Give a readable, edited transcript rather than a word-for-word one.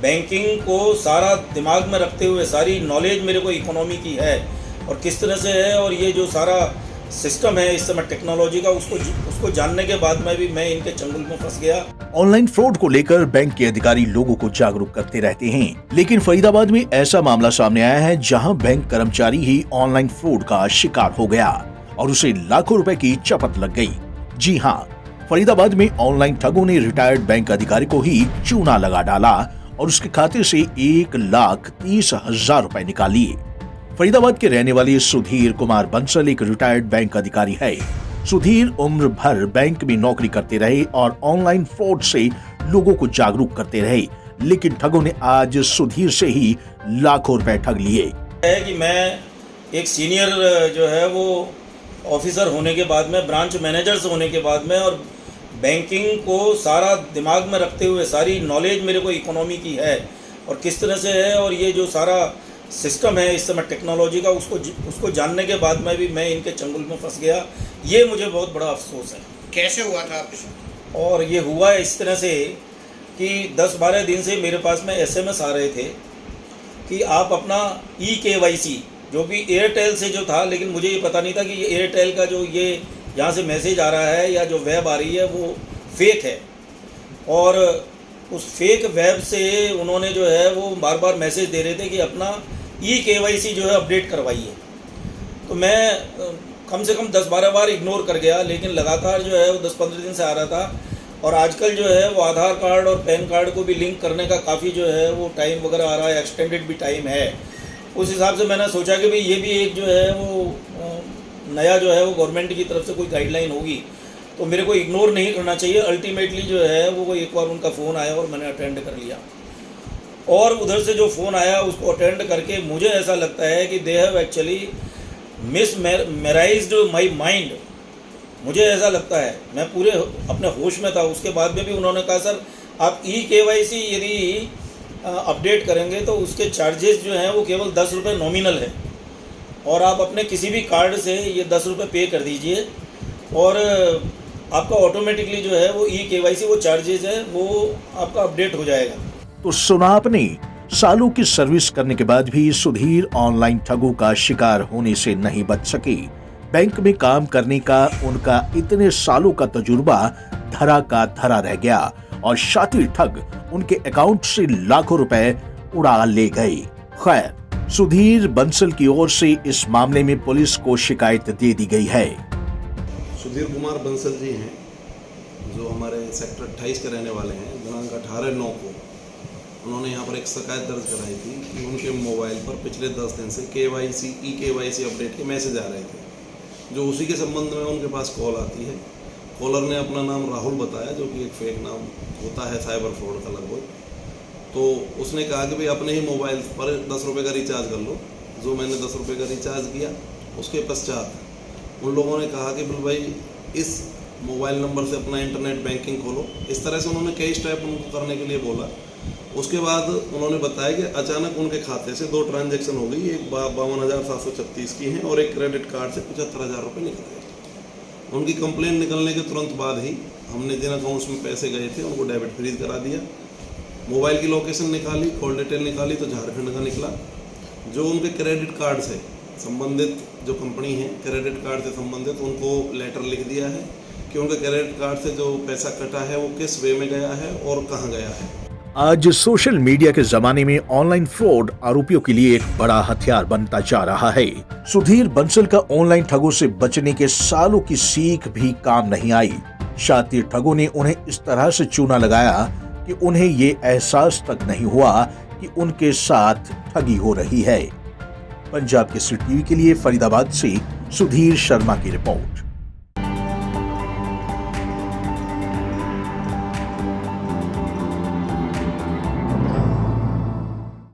Banking को सारा दिमाग में रखते हुए सारी नॉलेज मेरे को इकोनॉमी की है और किस तरह से है, और ये जो सारा सिस्टम है इस समय टेक्नोलॉजी का, उसको जानने के बाद में भी मैं इनके चंगुल में फंस गया। ऑनलाइन फ्रॉड को लेकर बैंक के अधिकारी लोगों को जागरूक करते रहते हैं, लेकिन फरीदाबाद में ऐसा मामला सामने आया है जहां बैंक कर्मचारी ही ऑनलाइन फ्रॉड का शिकार हो गया और उसे लाखों रुपए की चपत लग गई। जी हाँ, फरीदाबाद में ऑनलाइन ठगों ने रिटायर्ड बैंक अधिकारी को ही चूना लगा डाला और उसके खाते से 1,30,000 रुपए निकाल लिए। फरीदाबाद के रहने वाले सुधीर कुमार बंसल एक रिटायर्ड बैंक अधिकारी है। सुधीर उम्र भर बैंक में नौकरी करते रहे और ऑनलाइन फ्रॉड से लोगों को जागरूक करते रहे, लेकिन ठगों ने आज सुधीर से ही लाखों रुपए ठग लिए। है कि मैं एक सीनियर जो है वो ऑफिसर होने के बाद में, ब्रांच मैनेजर्स होने के बाद में, और बैंकिंग को सारा दिमाग में रखते हुए सारी नॉलेज मेरे को इकोनॉमी की है और किस तरह से है, और ये जो सारा सिस्टम है इस समय टेक्नोलॉजी का, उसको जानने के बाद में भी मैं इनके चंगुल में फंस गया। ये मुझे बहुत बड़ा अफसोस है। कैसे हुआ था आपके साथ? और ये हुआ इस तरह से कि 10-12 दिन से मेरे पास में SMS आ रहे थे कि आप अपना EKYC, जो कि एयरटेल से जो था, लेकिन मुझे ये पता नहीं था कि ये एयरटेल का जो ये यहाँ से मैसेज आ रहा है या जो वेब आ रही है वो फेक है, और उस फेक वेब से उन्होंने जो है वो बार बार मैसेज दे रहे थे कि अपना EKYC जो है अपडेट करवाइए। तो मैं कम से कम 10-12 बार इग्नोर कर गया, लेकिन लगातार जो है वो 10-15 दिन से आ रहा था। और आजकल जो है वो आधार कार्ड और पैन कार्ड को भी लिंक करने का काफ़ी जो है वो टाइम वगैरह आ रहा है, एक्सटेंडेड भी टाइम है। उस हिसाब से मैंने सोचा कि भाई ये भी एक जो है वो नया जो है वो गवर्नमेंट की तरफ से कोई गाइडलाइन होगी तो मेरे को इग्नोर नहीं करना चाहिए। अल्टीमेटली जो है वो एक बार उनका फ़ोन आया और मैंने अटेंड कर लिया, और उधर से जो फ़ोन आया उसको अटेंड करके मुझे ऐसा लगता है कि they have actually mesmerised my mind. मुझे ऐसा लगता है, मैं पूरे अपने होश में था। उसके बाद में भी उन्होंने कहा सर आप EKYC यदि अपडेट करेंगे तो उसके चार्जेस जो हैं वो केवल 10 रुपये नॉमिनल है, और आप अपने किसी भी कार्ड से ये 10 रुपये पे कर दीजिए और आपका ऑटोमेटिकली जो है वो EKYC वो चार्जेस है वो आपका अपडेट हो जाएगा। तो सुना आपने, सालों की सर्विस करने के बाद भी सुधीर ऑनलाइन ठगों का शिकार होने से नहीं बच सके। बैंक में काम करने का उनका इतने सालों का तजुर्बा धरा का धरा रह गया और शातिर ठग उनके अकाउंट से लाखों रुपए उड़ा ले गए। खैर, सुधीर बंसल की ओर से इस मामले में पुलिस को शिकायत दे दी गई है। सुधीर कुमार बंसल जी हैं, जो हमारे सेक्टर 28 के रहने वाले हैं। दिनांक 18/9 को उन्होंने यहाँ पर एक शिकायत दर्ज कराई थी कि उनके मोबाइल पर पिछले 10 दिन से EKYC अपडेट के मैसेज आ रहे थे, जो उसी के संबंध में उनके पास कॉल आती है। कॉलर ने अपना नाम राहुल बताया, जो कि एक फेक नाम होता है साइबर फ्रॉड का लगभग। तो उसने कहा कि भाई अपने ही मोबाइल पर 10 रुपये का रिचार्ज कर लो। जो मैंने 10 रुपये का रिचार्ज किया, उसके पश्चात उन लोगों ने कहा कि भाई इस मोबाइल नंबर से अपना इंटरनेट बैंकिंग खोलो। इस तरह से उन्होंने कई स्टेप उनको करने के लिए बोला। उसके बाद उन्होंने बताया कि अचानक उनके खाते से 2 ट्रांजैक्शन हो गई, एक 52,736 की हैं और एक क्रेडिट कार्ड से 75,000 रुपये निकल गए। उनकी कंप्लेन निकलने के तुरंत बाद ही हमने जिन अकाउंट्स में पैसे गए थे उनको डेबिट फ्रीज करा दिया। मोबाइल की लोकेशन निकाली, कॉल डिटेल निकाली तो झारखंड का निकला। जो उनके क्रेडिट कार्ड से संबंधित जो कंपनी है, क्रेडिट कार्ड से संबंधित, उनको लेटर लिख दिया है कि उनके क्रेडिट कार्ड से जो पैसा कटा है वो किस वे में गया है और कहाँ गया है। आज सोशल मीडिया के जमाने में ऑनलाइन फ्रॉड आरोपियों के लिए एक बड़ा हथियार बनता जा रहा है। सुधीर बंसल का ऑनलाइन ठगों से बचने के सालों की सीख भी काम नहीं आई। शातिर ठगों ने उन्हें इस तरह से चूना लगाया कि उन्हें ये एहसास तक नहीं हुआ कि उनके साथ ठगी हो रही है। पंजाब केसरी टीवी के लिए फरीदाबाद से सुधीर शर्मा की रिपोर्ट।